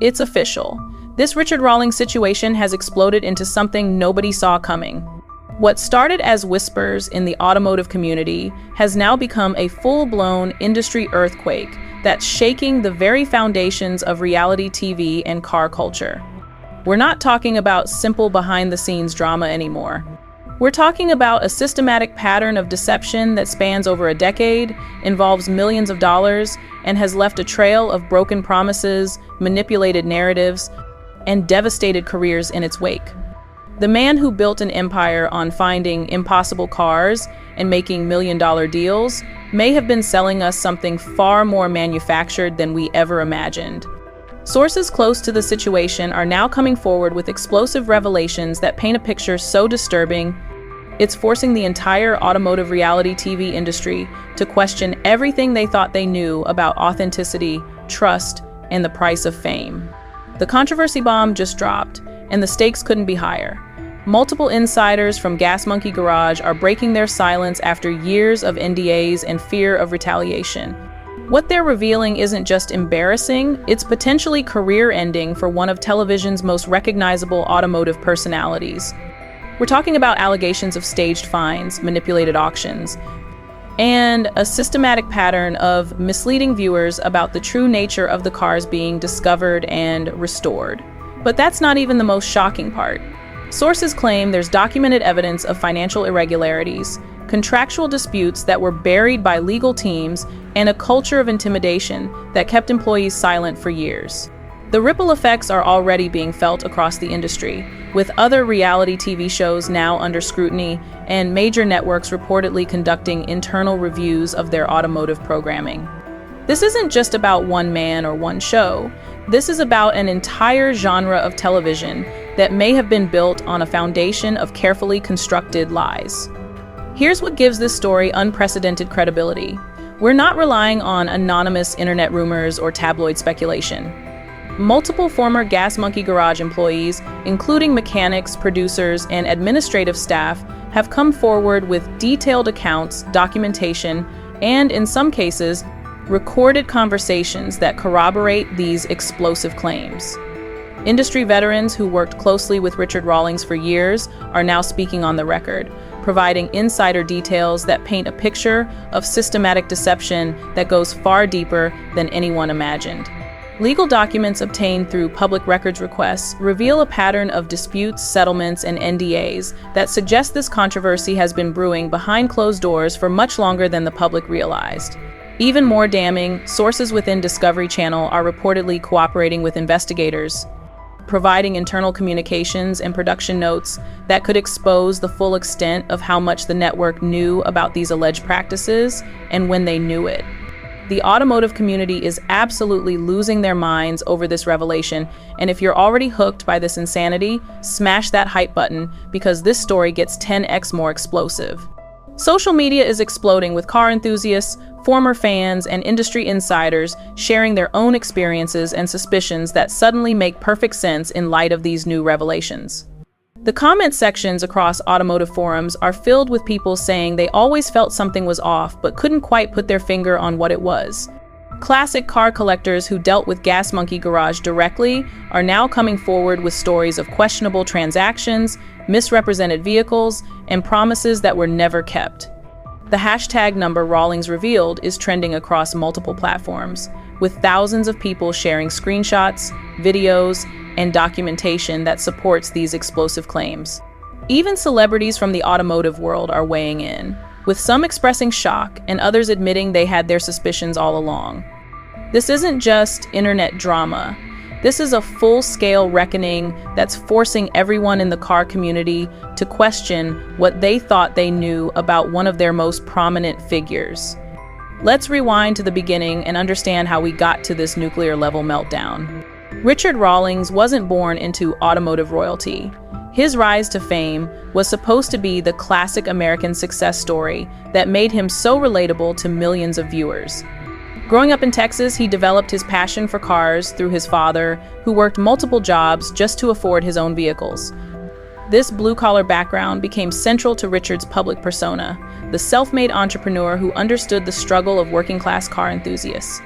It's official. This Richard Rawlings situation has exploded into something nobody saw coming. What started as whispers in the automotive community has now become a full-blown industry earthquake that's shaking the very foundations of reality TV and car culture. We're not talking about simple behind-the-scenes drama anymore. We're talking about a systematic pattern of deception that spans over a decade, involves millions of dollars, and has left a trail of broken promises, manipulated narratives, and devastated careers in its wake. The man who built an empire on finding impossible cars and making million-dollar deals may have been selling us something far more manufactured than we ever imagined. Sources close to the situation are now coming forward with explosive revelations that paint a picture so disturbing, it's forcing the entire automotive reality TV industry to question everything they thought they knew about authenticity, trust, and the price of fame. The controversy bomb just dropped, and the stakes couldn't be higher. Multiple insiders from Gas Monkey Garage are breaking their silence after years of NDAs and fear of retaliation. What they're revealing isn't just embarrassing, it's potentially career-ending for one of television's most recognizable automotive personalities. We're talking about allegations of staged fines, manipulated auctions, and a systematic pattern of misleading viewers about the true nature of the cars being discovered and restored. But that's not even the most shocking part. Sources claim there's documented evidence of financial irregularities, contractual disputes that were buried by legal teams, and a culture of intimidation that kept employees silent for years. The ripple effects are already being felt across the industry, with other reality TV shows now under scrutiny and major networks reportedly conducting internal reviews of their automotive programming. This isn't just about one man or one show. This is about an entire genre of television that may have been built on a foundation of carefully constructed lies. Here's what gives this story unprecedented credibility. We're not relying on anonymous internet rumors or tabloid speculation. Multiple former Gas Monkey Garage employees, including mechanics, producers, and administrative staff, have come forward with detailed accounts, documentation, and, in some cases, recorded conversations that corroborate these explosive claims. Industry veterans who worked closely with Richard Rawlings for years are now speaking on the record, providing insider details that paint a picture of systematic deception that goes far deeper than anyone imagined. Legal documents obtained through public records requests reveal a pattern of disputes, settlements, and NDAs that suggest this controversy has been brewing behind closed doors for much longer than the public realized. Even more damning, sources within Discovery Channel are reportedly cooperating with investigators, providing internal communications and production notes that could expose the full extent of how much the network knew about these alleged practices and when they knew it. The automotive community is absolutely losing their minds over this revelation, and if you're already hooked by this insanity, smash that hype button because this story gets 10x more explosive. Social media is exploding with car enthusiasts, former fans, and industry insiders sharing their own experiences and suspicions that suddenly make perfect sense in light of these new revelations. The comment sections across automotive forums are filled with people saying they always felt something was off but couldn't quite put their finger on what it was. Classic car collectors who dealt with Gas Monkey Garage directly are now coming forward with stories of questionable transactions, misrepresented vehicles, and promises that were never kept. The hashtag number Rawlings revealed is trending across multiple platforms, with thousands of people sharing screenshots, videos, and documentation that supports these explosive claims. Even celebrities from the automotive world are weighing in, with some expressing shock and others admitting they had their suspicions all along. This isn't just internet drama. This is a full-scale reckoning that's forcing everyone in the car community to question what they thought they knew about one of their most prominent figures. Let's rewind to the beginning and understand how we got to this nuclear-level meltdown. Richard Rawlings wasn't born into automotive royalty. His rise to fame was supposed to be the classic American success story that made him so relatable to millions of viewers. Growing up in Texas, he developed his passion for cars through his father, who worked multiple jobs just to afford his own vehicles. This blue-collar background became central to Richard's public persona, the self-made entrepreneur who understood the struggle of working-class car enthusiasts.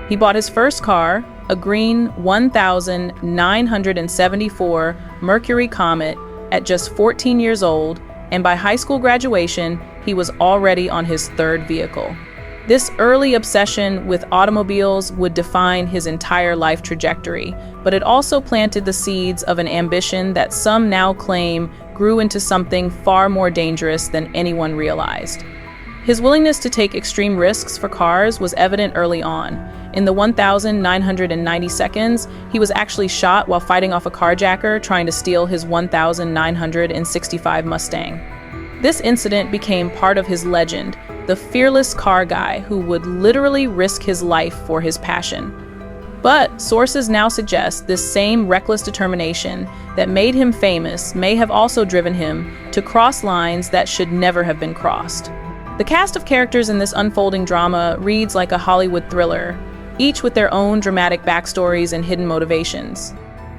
He bought his first car, a green 1974 Mercury Comet at just 14 years old, and by high school graduation, he was already on his third vehicle. This early obsession with automobiles would define his entire life trajectory, but it also planted the seeds of an ambition that some now claim grew into something far more dangerous than anyone realized. His willingness to take extreme risks for cars was evident early on. In the 1,990 seconds, he was actually shot while fighting off a carjacker trying to steal his 1,965 Mustang. This incident became part of his legend, the fearless car guy who would literally risk his life for his passion. But sources now suggest this same reckless determination that made him famous may have also driven him to cross lines that should never have been crossed. The cast of characters in this unfolding drama reads like a Hollywood thriller, each with their own dramatic backstories and hidden motivations.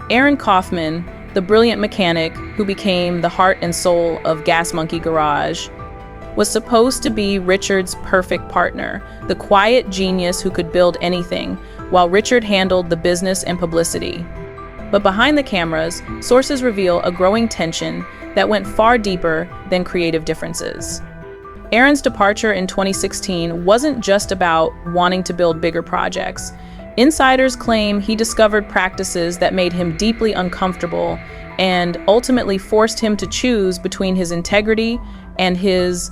Aaron Kaufman, the brilliant mechanic who became the heart and soul of Gas Monkey Garage, was supposed to be Richard's perfect partner, the quiet genius who could build anything, while Richard handled the business and publicity. But behind the cameras, sources reveal a growing tension that went far deeper than creative differences. Aaron's departure in 2016 wasn't just about wanting to build bigger projects. Insiders claim he discovered practices that made him deeply uncomfortable and ultimately forced him to choose between his integrity and his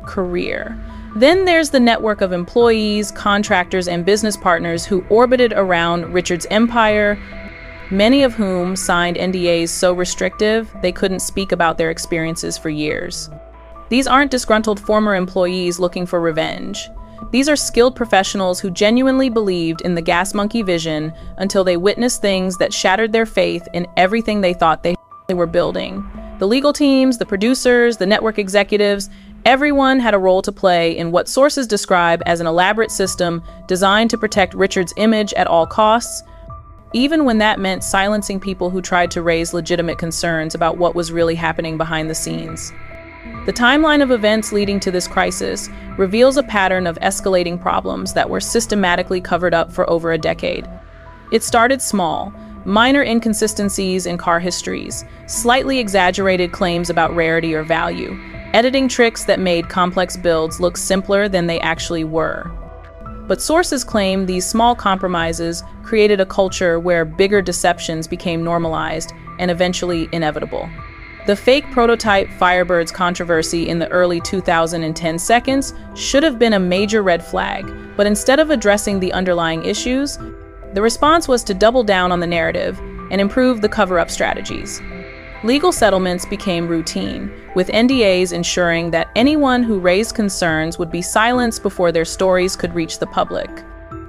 career. Then there's the network of employees, contractors, and business partners who orbited around Richard's empire, many of whom signed NDAs so restrictive they couldn't speak about their experiences for years. These aren't disgruntled former employees looking for revenge. These are skilled professionals who genuinely believed in the Gas Monkey vision until they witnessed things that shattered their faith in everything they thought they were building. The legal teams, the producers, the network executives, everyone had a role to play in what sources describe as an elaborate system designed to protect Richard's image at all costs, even when that meant silencing people who tried to raise legitimate concerns about what was really happening behind the scenes. The timeline of events leading to this crisis reveals a pattern of escalating problems that were systematically covered up for over a decade. It started small, minor inconsistencies in car histories, slightly exaggerated claims about rarity or value, editing tricks that made complex builds look simpler than they actually were. But sources claim these small compromises created a culture where bigger deceptions became normalized and eventually inevitable. The fake prototype Firebirds controversy in the early 2010 seconds should have been a major red flag, but instead of addressing the underlying issues, the response was to double down on the narrative and improve the cover-up strategies. Legal settlements became routine, with NDAs ensuring that anyone who raised concerns would be silenced before their stories could reach the public.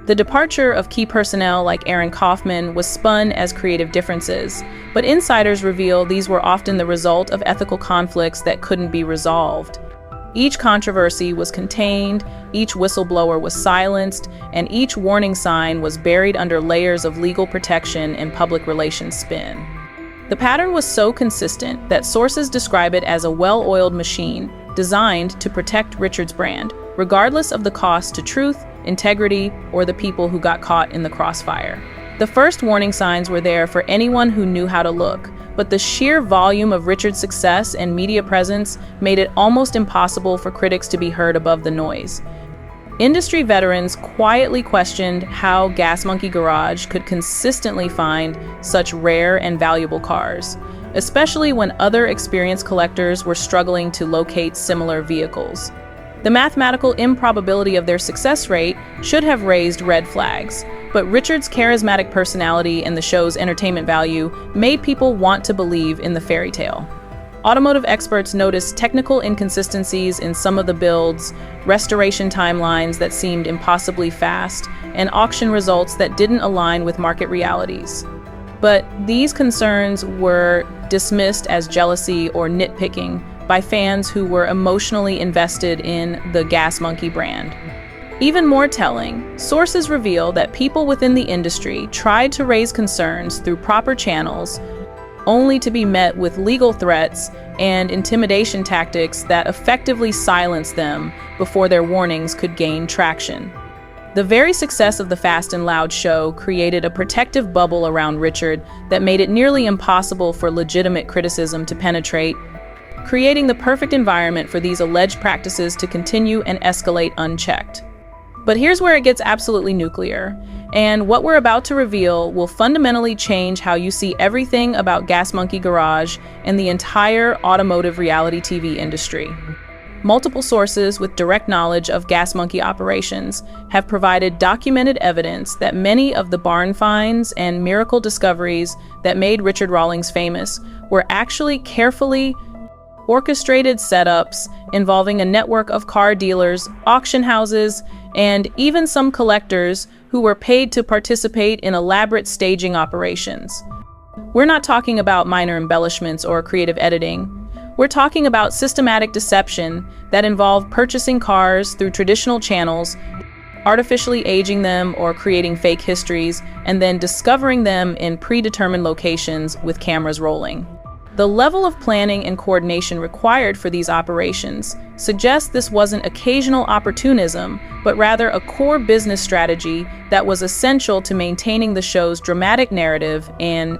The departure of key personnel like Aaron Kaufman was spun as creative differences, but insiders reveal these were often the result of ethical conflicts that couldn't be resolved. Each controversy was contained, each whistleblower was silenced, and each warning sign was buried under layers of legal protection and public relations spin. The pattern was so consistent that sources describe it as a well-oiled machine designed to protect Richard's brand, regardless of the cost to truth, integrity, or the people who got caught in the crossfire. The first warning signs were there for anyone who knew how to look, but the sheer volume of Richard's success and media presence made it almost impossible for critics to be heard above the noise. Industry veterans quietly questioned how Gas Monkey Garage could consistently find such rare and valuable cars, especially when other experienced collectors were struggling to locate similar vehicles. The mathematical improbability of their success rate should have raised red flags, but Richard's charismatic personality and the show's entertainment value made people want to believe in the fairy tale. Automotive experts noticed technical inconsistencies in some of the builds, restoration timelines that seemed impossibly fast, and auction results that didn't align with market realities. But these concerns were dismissed as jealousy or nitpicking by fans who were emotionally invested in the Gas Monkey brand. Even more telling, sources reveal that people within the industry tried to raise concerns through proper channels, only to be met with legal threats and intimidation tactics that effectively silenced them before their warnings could gain traction. The very success of the Fast and Loud show created a protective bubble around Richard that made it nearly impossible for legitimate criticism to penetrate, creating the perfect environment for these alleged practices to continue and escalate unchecked. But here's where it gets absolutely nuclear, and what we're about to reveal will fundamentally change how you see everything about Gas Monkey Garage and the entire automotive reality TV industry. Multiple sources with direct knowledge of Gas Monkey operations have provided documented evidence that many of the barn finds and miracle discoveries that made Richard Rawlings famous were actually carefully orchestrated setups involving a network of car dealers, auction houses, and even some collectors who were paid to participate in elaborate staging operations. We're not talking about minor embellishments or creative editing. We're talking about systematic deception that involved purchasing cars through traditional channels, artificially aging them or creating fake histories, and then discovering them in predetermined locations with cameras rolling. The level of planning and coordination required for these operations suggests this wasn't occasional opportunism, but rather a core business strategy that was essential to maintaining the show's dramatic narrative and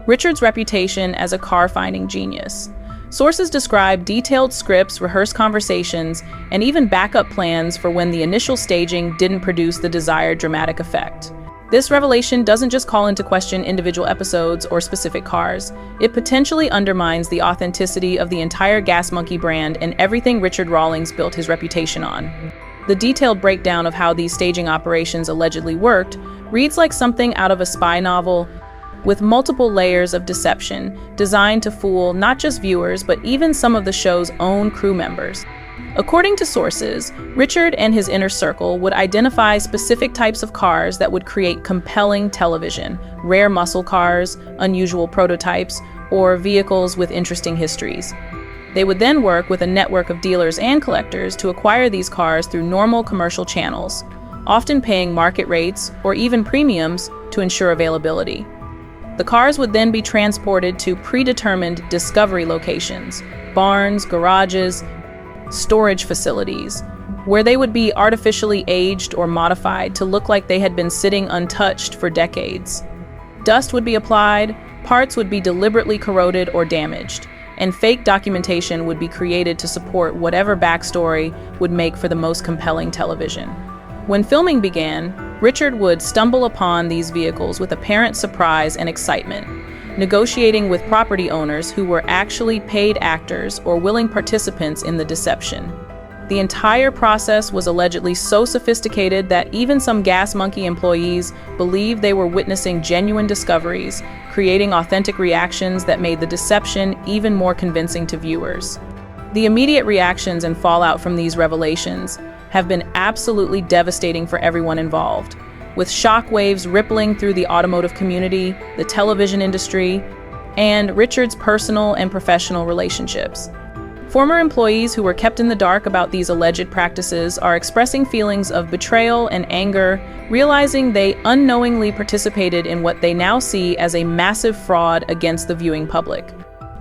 Richard's reputation as a car-finding genius. Sources describe detailed scripts, rehearsed conversations, and even backup plans for when the initial staging didn't produce the desired dramatic effect. This revelation doesn't just call into question individual episodes or specific cars. It potentially undermines the authenticity of the entire Gas Monkey brand and everything Richard Rawlings built his reputation on. The detailed breakdown of how these staging operations allegedly worked reads like something out of a spy novel, with multiple layers of deception designed to fool not just viewers, but even some of the show's own crew members. According to sources, Richard and his inner circle would identify specific types of cars that would create compelling television, rare muscle cars, unusual prototypes, or vehicles with interesting histories. They would then work with a network of dealers and collectors to acquire these cars through normal commercial channels, often paying market rates or even premiums to ensure availability. The cars would then be transported to predetermined discovery locations, barns, garages, storage facilities, where they would be artificially aged or modified to look like they had been sitting untouched for decades. Dust would be applied, parts would be deliberately corroded or damaged, and fake documentation would be created to support whatever backstory would make for the most compelling television. When filming began, Richard would stumble upon these vehicles with apparent surprise and excitement, negotiating with property owners who were actually paid actors or willing participants in the deception. The entire process was allegedly so sophisticated that even some Gas Monkey employees believed they were witnessing genuine discoveries, creating authentic reactions that made the deception even more convincing to viewers. The immediate reactions and fallout from these revelations have been absolutely devastating for everyone involved, with shockwaves rippling through the automotive community, the television industry, and Richard's personal and professional relationships. Former employees who were kept in the dark about these alleged practices are expressing feelings of betrayal and anger, realizing they unknowingly participated in what they now see as a massive fraud against the viewing public.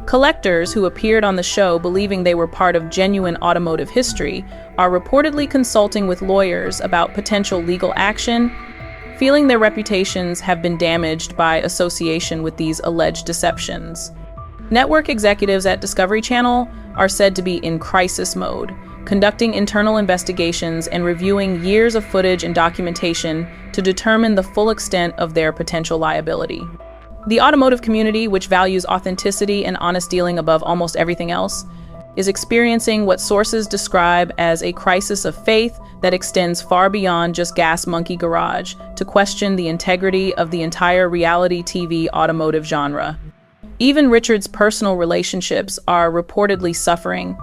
Collectors who appeared on the show believing they were part of genuine automotive history are reportedly consulting with lawyers about potential legal action, feeling their reputations have been damaged by association with these alleged deceptions. Network executives at Discovery Channel are said to be in crisis mode, conducting internal investigations and reviewing years of footage and documentation to determine the full extent of their potential liability. The automotive community, which values authenticity and honest dealing above almost everything else, is experiencing what sources describe as a crisis of faith that extends far beyond just Gas Monkey Garage to question the integrity of the entire reality TV automotive genre. Even Richard's personal relationships are reportedly suffering,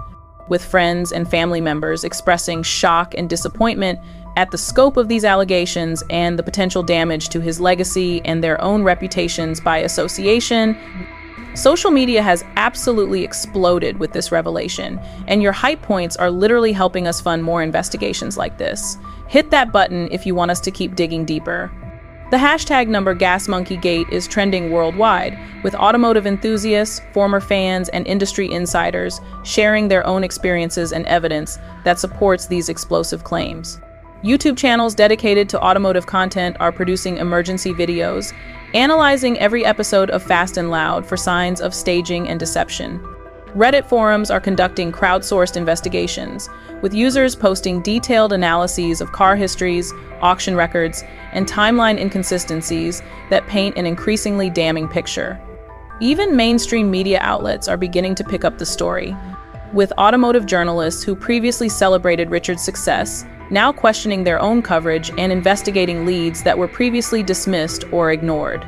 with friends and family members expressing shock and disappointment at the scope of these allegations and the potential damage to his legacy and their own reputations by association. Social media has absolutely exploded with this revelation, and your hype points are literally helping us fund more investigations like this. Hit that button if you want us to keep digging deeper. The hashtag number GasMonkeyGate is trending worldwide, with automotive enthusiasts, former fans, and industry insiders sharing their own experiences and evidence that supports these explosive claims. YouTube channels dedicated to automotive content are producing emergency videos, analyzing every episode of Fast and Loud for signs of staging and deception. Reddit forums are conducting crowdsourced investigations, with users posting detailed analyses of car histories, auction records, and timeline inconsistencies that paint an increasingly damning picture. Even mainstream media outlets are beginning to pick up the story, with automotive journalists who previously celebrated Richard's success now questioning their own coverage and investigating leads that were previously dismissed or ignored.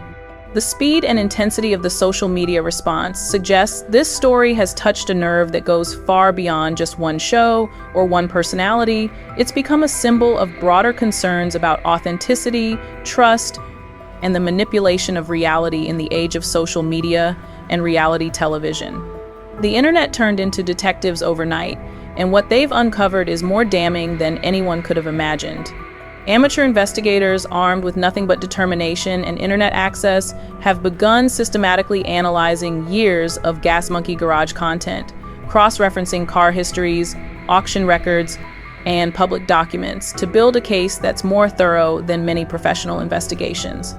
The speed and intensity of the social media response suggests this story has touched a nerve that goes far beyond just one show or one personality. It's become a symbol of broader concerns about authenticity, trust, and the manipulation of reality in the age of social media and reality television. The internet turned into detectives overnight, and what they've uncovered is more damning than anyone could have imagined. Amateur investigators, armed with nothing but determination and internet access, have begun systematically analyzing years of Gas Monkey Garage content, cross-referencing car histories, auction records, and public documents to build a case that's more thorough than many professional investigations.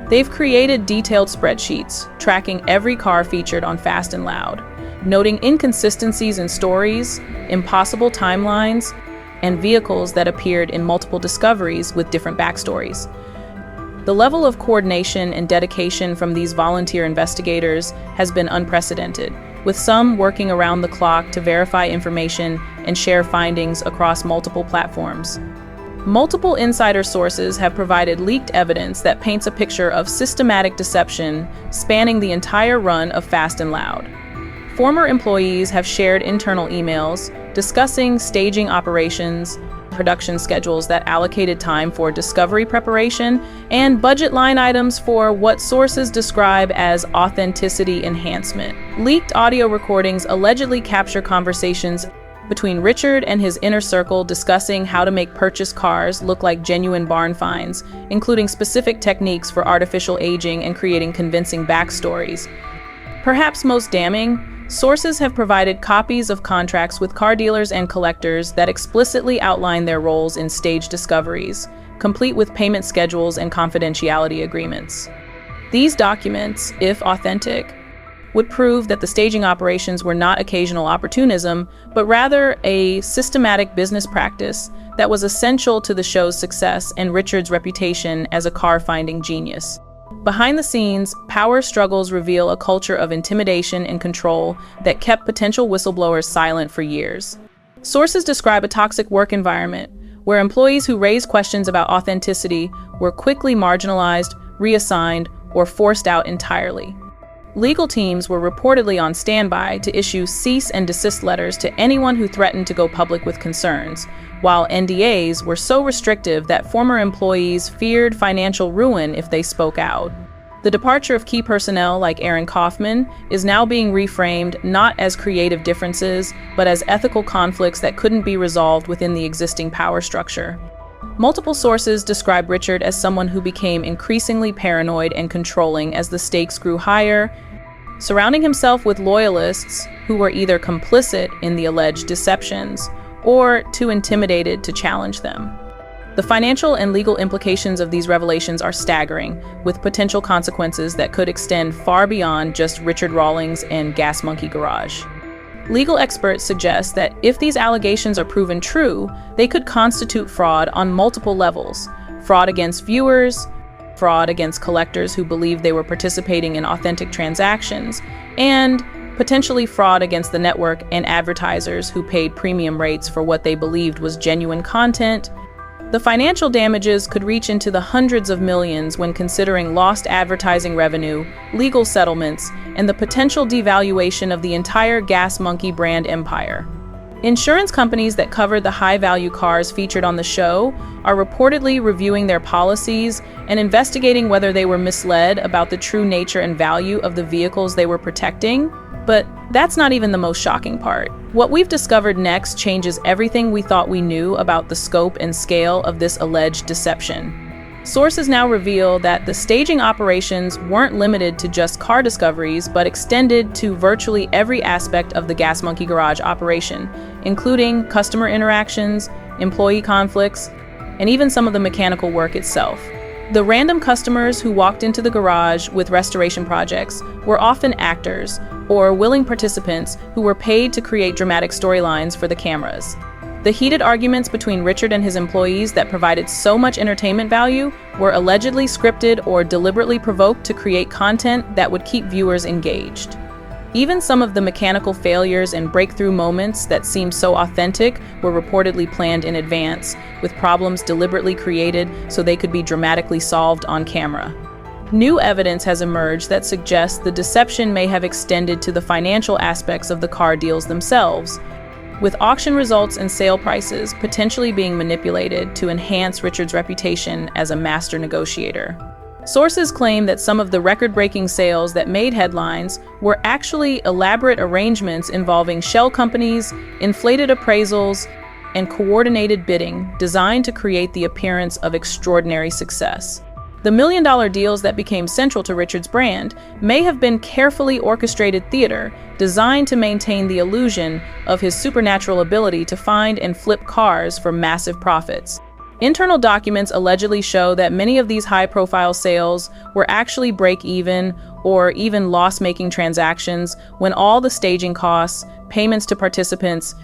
They've created detailed spreadsheets, tracking every car featured on Fast and Loud, noting inconsistencies in stories, impossible timelines, and vehicles that appeared in multiple discoveries with different backstories. The level of coordination and dedication from these volunteer investigators has been unprecedented, with some working around the clock to verify information and share findings across multiple platforms. Multiple insider sources have provided leaked evidence that paints a picture of systematic deception spanning the entire run of Fast and Loud. Former employees have shared internal emails discussing staging operations, production schedules that allocated time for discovery preparation, and budget line items for what sources describe as authenticity enhancement. Leaked audio recordings allegedly capture conversations between Richard and his inner circle discussing how to make purchased cars look like genuine barn finds, including specific techniques for artificial aging and creating convincing backstories. Perhaps most damning, sources have provided copies of contracts with car dealers and collectors that explicitly outline their roles in stage discoveries, complete with payment schedules and confidentiality agreements. These documents, if authentic, would prove that the staging operations were not occasional opportunism, but rather a systematic business practice that was essential to the show's success and Richard's reputation as a car-finding genius. Behind the scenes, power struggles reveal a culture of intimidation and control that kept potential whistleblowers silent for years. Sources describe a toxic work environment where employees who raised questions about authenticity were quickly marginalized, reassigned, or forced out entirely. Legal teams were reportedly on standby to issue cease and desist letters to anyone who threatened to go public with concerns, while NDAs were so restrictive that former employees feared financial ruin if they spoke out. The departure of key personnel like Aaron Kaufman is now being reframed not as creative differences, but as ethical conflicts that couldn't be resolved within the existing power structure. Multiple sources describe Richard as someone who became increasingly paranoid and controlling as the stakes grew higher, surrounding himself with loyalists who were either complicit in the alleged deceptions or too intimidated to challenge them. The financial and legal implications of these revelations are staggering, with potential consequences that could extend far beyond just Richard Rawlings and Gas Monkey Garage. Legal experts suggest that if these allegations are proven true, they could constitute fraud on multiple levels: fraud against viewers, fraud against collectors who believed they were participating in authentic transactions, and potentially fraud against the network and advertisers who paid premium rates for what they believed was genuine content. The financial damages could reach into the hundreds of millions when considering lost advertising revenue, legal settlements, and the potential devaluation of the entire Gas Monkey brand empire. Insurance companies that covered the high-value cars featured on the show are reportedly reviewing their policies and investigating whether they were misled about the true nature and value of the vehicles they were protecting. But that's not even the most shocking part. What we've discovered next changes everything we thought we knew about the scope and scale of this alleged deception. Sources now reveal that the staging operations weren't limited to just car discoveries, but extended to virtually every aspect of the Gas Monkey Garage operation, including customer interactions, employee conflicts, and even some of the mechanical work itself. The random customers who walked into the garage with restoration projects were often actors or willing participants who were paid to create dramatic storylines for the cameras. The heated arguments between Richard and his employees that provided so much entertainment value were allegedly scripted or deliberately provoked to create content that would keep viewers engaged. Even some of the mechanical failures and breakthrough moments that seemed so authentic were reportedly planned in advance, with problems deliberately created so they could be dramatically solved on camera. New evidence has emerged that suggests the deception may have extended to the financial aspects of the car deals themselves, with auction results and sale prices potentially being manipulated to enhance Richard's reputation as a master negotiator. Sources claim that some of the record-breaking sales that made headlines were actually elaborate arrangements involving shell companies, inflated appraisals, and coordinated bidding designed to create the appearance of extraordinary success. The million-dollar deals that became central to Richard's brand may have been carefully orchestrated theater designed to maintain the illusion of his supernatural ability to find and flip cars for massive profits. Internal documents allegedly show that many of these high-profile sales were actually break-even or even loss-making transactions when all the staging costs, payments to participants,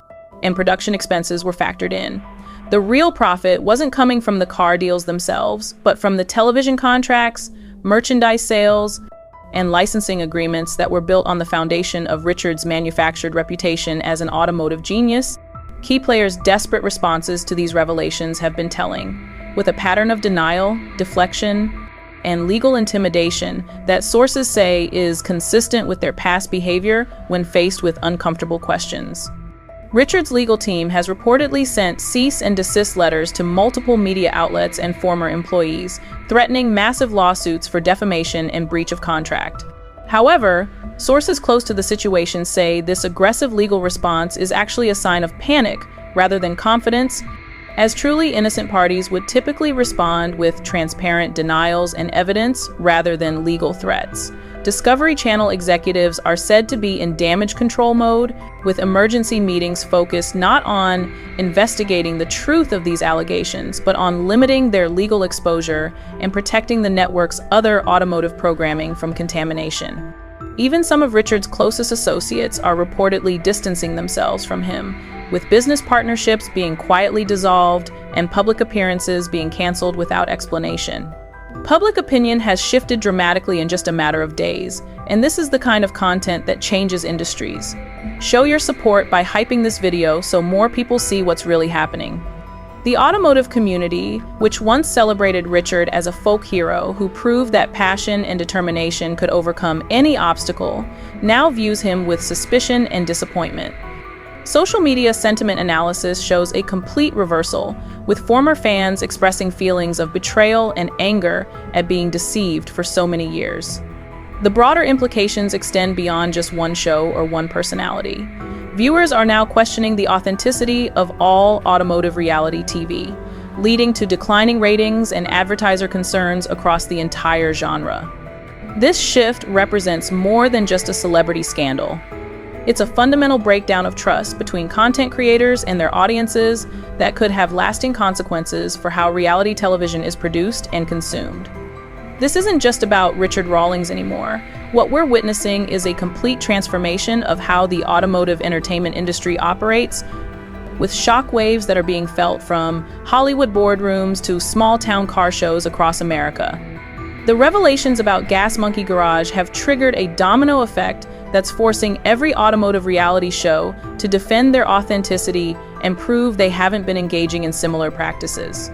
and production expenses were factored in. The real profit wasn't coming from the car deals themselves, but from the television contracts, merchandise sales, and licensing agreements that were built on the foundation of Richard's manufactured reputation as an automotive genius. Key players' desperate responses to these revelations have been telling, with a pattern of denial, deflection, and legal intimidation that sources say is consistent with their past behavior when faced with uncomfortable questions. Richard's legal team has reportedly sent cease and desist letters to multiple media outlets and former employees, threatening massive lawsuits for defamation and breach of contract. However, sources close to the situation say this aggressive legal response is actually a sign of panic rather than confidence, as truly innocent parties would typically respond with transparent denials and evidence rather than legal threats. Discovery Channel executives are said to be in damage control mode, with emergency meetings focused not on investigating the truth of these allegations, but on limiting their legal exposure and protecting the network's other automotive programming from contamination. Even some of Richard's closest associates are reportedly distancing themselves from him, with business partnerships being quietly dissolved and public appearances being canceled without explanation. Public opinion has shifted dramatically in just a matter of days, and this is the kind of content that changes industries. Show your support by hyping this video so more people see what's really happening. The automotive community, which once celebrated Richard as a folk hero who proved that passion and determination could overcome any obstacle, now views him with suspicion and disappointment. Social media sentiment analysis shows a complete reversal, with former fans expressing feelings of betrayal and anger at being deceived for so many years. The broader implications extend beyond just one show or one personality. Viewers are now questioning the authenticity of all automotive reality TV, leading to declining ratings and advertiser concerns across the entire genre. This shift represents more than just a celebrity scandal. It's a fundamental breakdown of trust between content creators and their audiences that could have lasting consequences for how reality television is produced and consumed. This isn't just about Richard Rawlings anymore. What we're witnessing is a complete transformation of how the automotive entertainment industry operates, with shockwaves that are being felt from Hollywood boardrooms to small-town car shows across America. The revelations about Gas Monkey Garage have triggered a domino effect that's forcing every automotive reality show to defend their authenticity and prove they haven't been engaging in similar practices.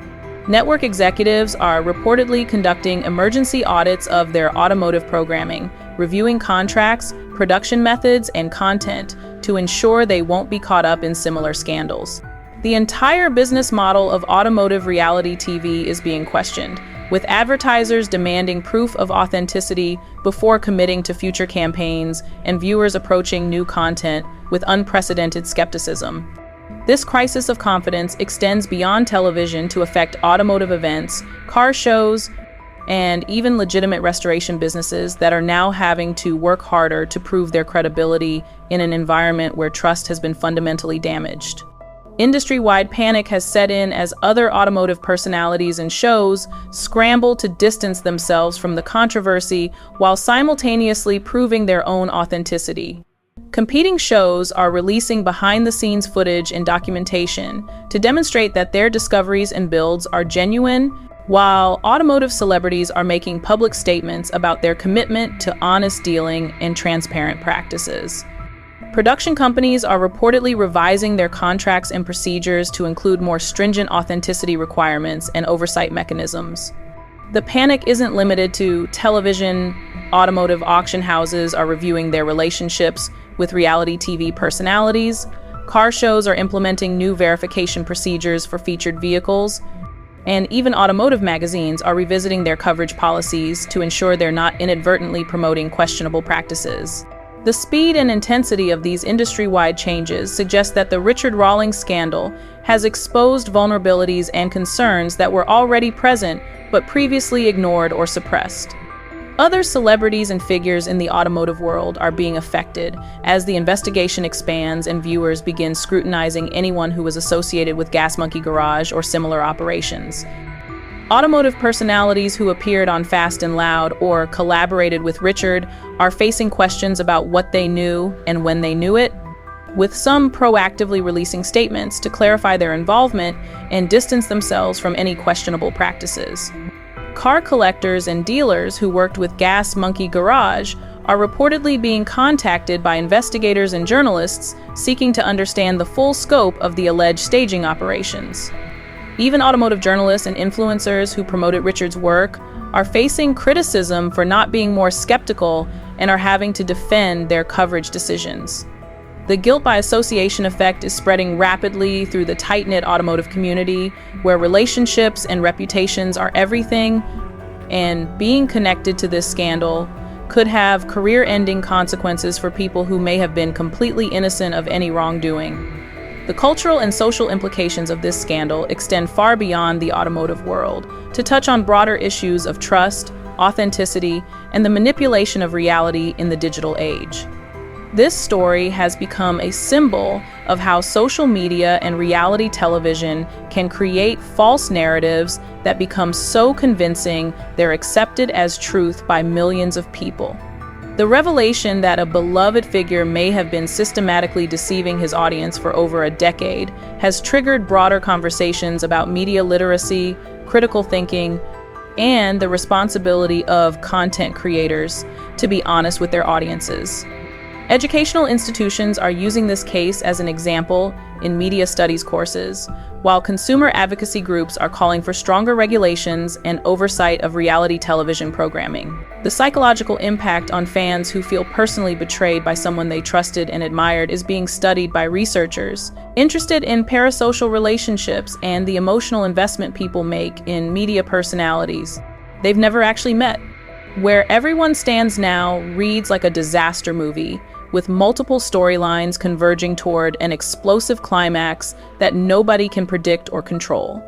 Network executives are reportedly conducting emergency audits of their automotive programming, reviewing contracts, production methods, and content to ensure they won't be caught up in similar scandals. The entire business model of automotive reality TV is being questioned, with advertisers demanding proof of authenticity before committing to future campaigns and viewers approaching new content with unprecedented skepticism. This crisis of confidence extends beyond television to affect automotive events, car shows, and even legitimate restoration businesses that are now having to work harder to prove their credibility in an environment where trust has been fundamentally damaged. Industry-wide panic has set in as other automotive personalities and shows scramble to distance themselves from the controversy while simultaneously proving their own authenticity. Competing shows are releasing behind-the-scenes footage and documentation to demonstrate that their discoveries and builds are genuine, while automotive celebrities are making public statements about their commitment to honest dealing and transparent practices. Production companies are reportedly revising their contracts and procedures to include more stringent authenticity requirements and oversight mechanisms. The panic isn't limited to television. Automotive auction houses are reviewing their relationships with reality TV personalities. Car shows are implementing new verification procedures for featured vehicles. And even automotive magazines are revisiting their coverage policies to ensure they're not inadvertently promoting questionable practices. The speed and intensity of these industry-wide changes suggest that the Richard Rawlings scandal has exposed vulnerabilities and concerns that were already present but previously ignored or suppressed. Other celebrities and figures in the automotive world are being affected as the investigation expands and viewers begin scrutinizing anyone who was associated with Gas Monkey Garage or similar operations. Automotive personalities who appeared on Fast and Loud or collaborated with Richard are facing questions about what they knew and when they knew it, with some proactively releasing statements to clarify their involvement and distance themselves from any questionable practices. Car collectors and dealers who worked with Gas Monkey Garage are reportedly being contacted by investigators and journalists seeking to understand the full scope of the alleged staging operations. Even automotive journalists and influencers who promoted Richard's work are facing criticism for not being more skeptical and are having to defend their coverage decisions. The guilt by association effect is spreading rapidly through the tight-knit automotive community, where relationships and reputations are everything, and being connected to this scandal could have career-ending consequences for people who may have been completely innocent of any wrongdoing. The cultural and social implications of this scandal extend far beyond the automotive world to touch on broader issues of trust, authenticity, and the manipulation of reality in the digital age. This story has become a symbol of how social media and reality television can create false narratives that become so convincing they're accepted as truth by millions of people. The revelation that a beloved figure may have been systematically deceiving his audience for over a decade has triggered broader conversations about media literacy, critical thinking, and the responsibility of content creators to be honest with their audiences. Educational institutions are using this case as an example in media studies courses, while consumer advocacy groups are calling for stronger regulations and oversight of reality television programming. The psychological impact on fans who feel personally betrayed by someone they trusted and admired is being studied by researchers interested in parasocial relationships and the emotional investment people make in media personalities they've never actually met. Where Everyone Stands Now reads like a disaster movie, with multiple storylines converging toward an explosive climax that nobody can predict or control.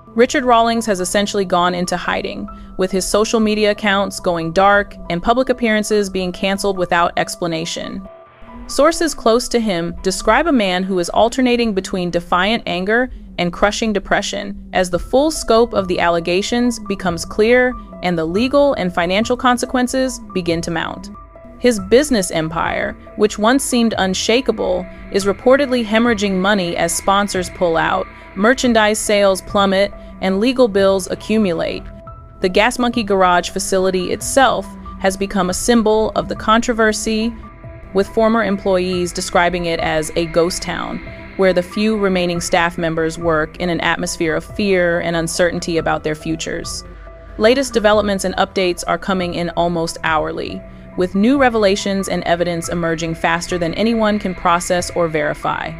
Richard Rawlings has essentially gone into hiding, with his social media accounts going dark and public appearances being canceled without explanation. Sources close to him describe a man who is alternating between defiant anger and crushing depression as the full scope of the allegations becomes clear and the legal and financial consequences begin to mount. His business empire, which once seemed unshakable, is reportedly hemorrhaging money as sponsors pull out, merchandise sales plummet, and legal bills accumulate. The Gas Monkey Garage facility itself has become a symbol of the controversy, with former employees describing it as a ghost town, where the few remaining staff members work in an atmosphere of fear and uncertainty about their futures. Latest developments and updates are coming in almost hourly, with new revelations and evidence emerging faster than anyone can process or verify.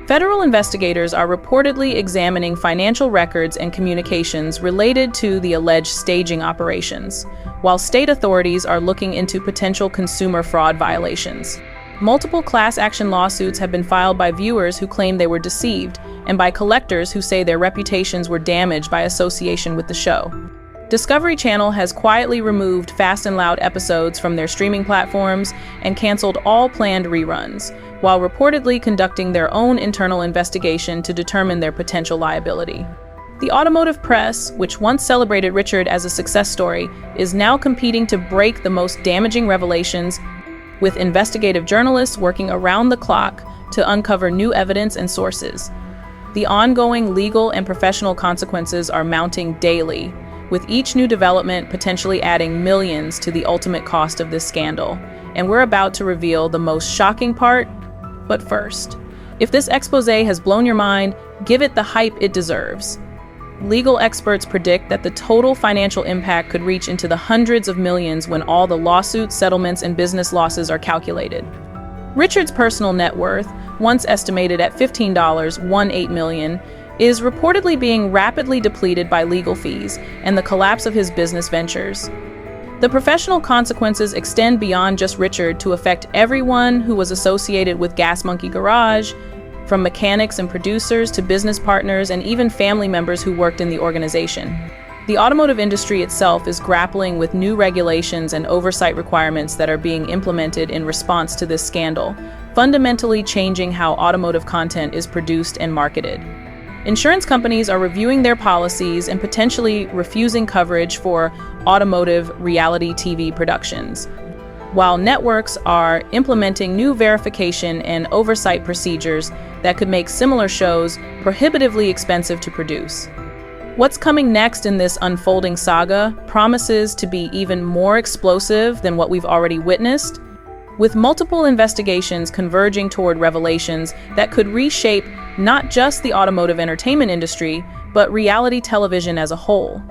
Federal investigators are reportedly examining financial records and communications related to the alleged staging operations, while state authorities are looking into potential consumer fraud violations. Multiple class action lawsuits have been filed by viewers who claim they were deceived and by collectors who say their reputations were damaged by association with the show. Discovery Channel has quietly removed Fast and Loud episodes from their streaming platforms and canceled all planned reruns, while reportedly conducting their own internal investigation to determine their potential liability. The automotive press, which once celebrated Richard as a success story, is now competing to break the most damaging revelations, with investigative journalists working around the clock to uncover new evidence and sources. The ongoing legal and professional consequences are mounting daily, with each new development potentially adding millions to the ultimate cost of this scandal. And we're about to reveal the most shocking part. But first, if this expose has blown your mind, give it the hype it deserves. Legal experts predict that the total financial impact could reach into the hundreds of millions when all the lawsuits, settlements, and business losses are calculated. Richard's personal net worth, once estimated at $15.18 million, is reportedly being rapidly depleted by legal fees and the collapse of his business ventures. The professional consequences extend beyond just Richard to affect everyone who was associated with Gas Monkey Garage, from mechanics and producers to business partners and even family members who worked in the organization. The automotive industry itself is grappling with new regulations and oversight requirements that are being implemented in response to this scandal, fundamentally changing how automotive content is produced and marketed. Insurance companies are reviewing their policies and potentially refusing coverage for automotive reality TV productions, while networks are implementing new verification and oversight procedures that could make similar shows prohibitively expensive to produce. What's coming next in this unfolding saga promises to be even more explosive than what we've already witnessed, with multiple investigations converging toward revelations that could reshape not just the automotive entertainment industry, but reality television as a whole.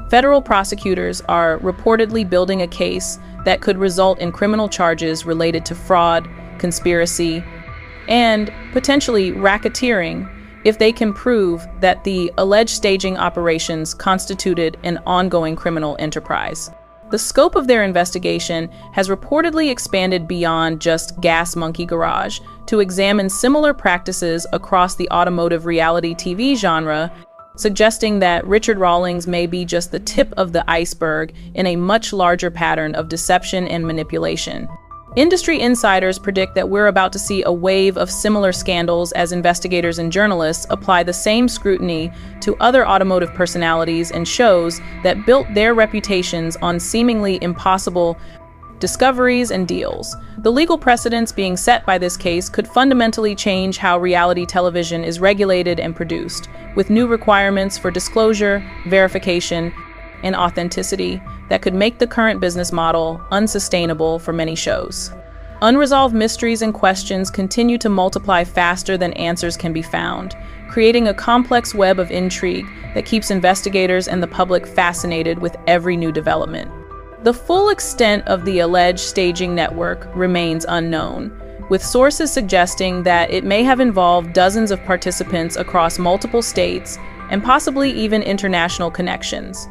Federal prosecutors are reportedly building a case that could result in criminal charges related to fraud, conspiracy, and potentially racketeering if they can prove that the alleged staging operations constituted an ongoing criminal enterprise. The scope of their investigation has reportedly expanded beyond just Gas Monkey Garage to examine similar practices across the automotive reality TV genre, suggesting that Richard Rawlings may be just the tip of the iceberg in a much larger pattern of deception and manipulation. Industry insiders predict that we're about to see a wave of similar scandals as investigators and journalists apply the same scrutiny to other automotive personalities and shows that built their reputations on seemingly impossible discoveries and deals. The legal precedents being set by this case could fundamentally change how reality television is regulated and produced, with new requirements for disclosure, verification, and authenticity that could make the current business model unsustainable for many shows. Unresolved mysteries and questions continue to multiply faster than answers can be found, creating a complex web of intrigue that keeps investigators and the public fascinated with every new development. The full extent of the alleged staging network remains unknown, with sources suggesting that it may have involved dozens of participants across multiple states and possibly even international connections.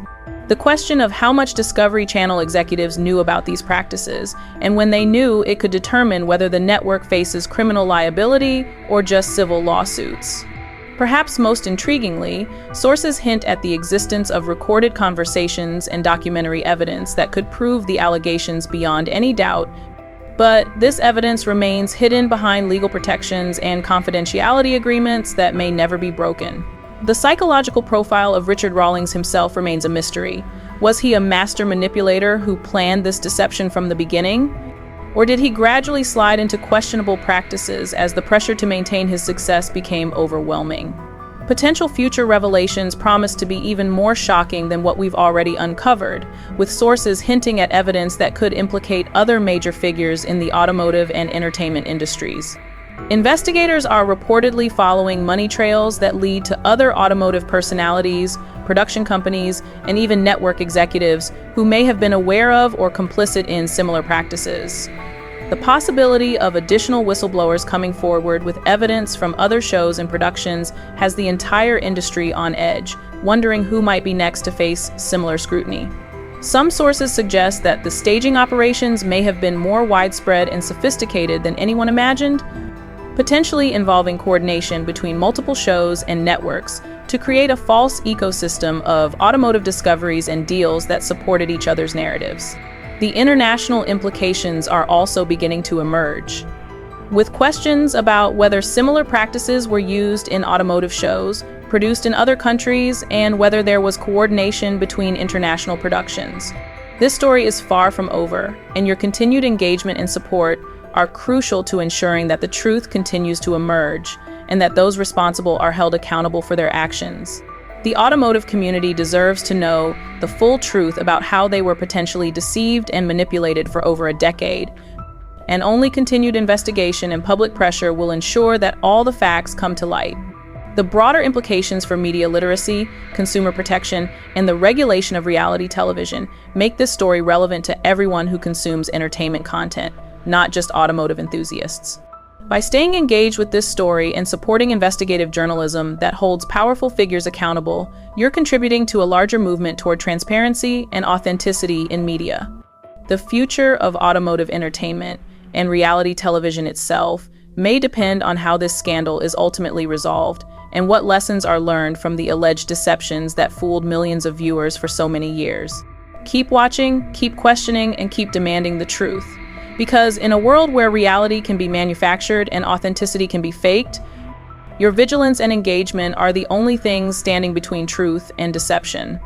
The question of how much Discovery Channel executives knew about these practices, and when they knew, it could determine whether the network faces criminal liability or just civil lawsuits. Perhaps most intriguingly, sources hint at the existence of recorded conversations and documentary evidence that could prove the allegations beyond any doubt, but this evidence remains hidden behind legal protections and confidentiality agreements that may never be broken. The psychological profile of Richard Rawlings himself remains a mystery. Was he a master manipulator who planned this deception from the beginning? Or did he gradually slide into questionable practices as the pressure to maintain his success became overwhelming? Potential future revelations promise to be even more shocking than what we've already uncovered, with sources hinting at evidence that could implicate other major figures in the automotive and entertainment industries. Investigators are reportedly following money trails that lead to other automotive personalities, production companies, and even network executives who may have been aware of or complicit in similar practices. The possibility of additional whistleblowers coming forward with evidence from other shows and productions has the entire industry on edge, wondering who might be next to face similar scrutiny. Some sources suggest that the staging operations may have been more widespread and sophisticated than anyone imagined, potentially involving coordination between multiple shows and networks to create a false ecosystem of automotive discoveries and deals that supported each other's narratives. The international implications are also beginning to emerge, with questions about whether similar practices were used in automotive shows produced in other countries and whether there was coordination between international productions. This story is far from over, and your continued engagement and support are crucial to ensuring that the truth continues to emerge and that those responsible are held accountable for their actions. The automotive community deserves to know the full truth about how they were potentially deceived and manipulated for over a decade, and only continued investigation and public pressure will ensure that all the facts come to light. The broader implications for media literacy, consumer protection, and the regulation of reality television make this story relevant to everyone who consumes entertainment content, not just automotive enthusiasts. By staying engaged with this story and supporting investigative journalism that holds powerful figures accountable, you're contributing to a larger movement toward transparency and authenticity in media. The future of automotive entertainment and reality television itself may depend on how this scandal is ultimately resolved and what lessons are learned from the alleged deceptions that fooled millions of viewers for so many years. Keep watching, keep questioning, and keep demanding the truth. Because in a world where reality can be manufactured and authenticity can be faked, your vigilance and engagement are the only things standing between truth and deception.